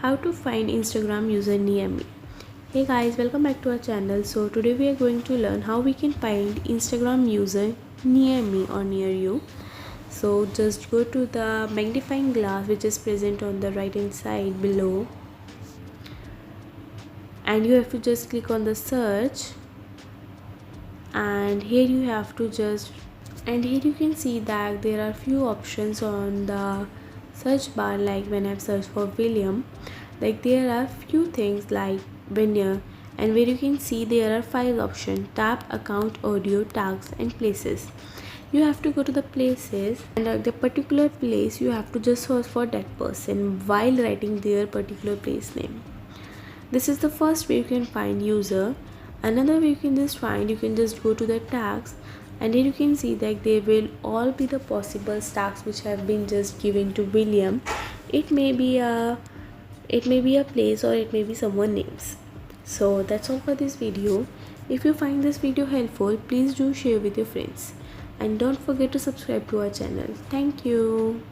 how to find Instagram user near me. Hey guys, welcome back to our channel. So today we are going to learn how we can find Instagram user near me or near you. So just go to the magnifying glass which is present on the right hand side below, and you have to just click on the search, and here you have to just and here you can see that there are few options on the search bar. Like when I've searched for William, like there are few things like veneer, and where you can see there are 5 options: tap, account, audio, tags and places. You have to go to the places, and at the particular place you have to just search for that person while writing their particular place name. This is the first way you can find user. Another way you can just go to the tags, and here you can see that they will all be the possible tags which have been just given to William. It may be a place, or it may be someone names. So that's all for this video. If you find this video helpful, please do share with your friends, and don't forget to subscribe to our channel. Thank you.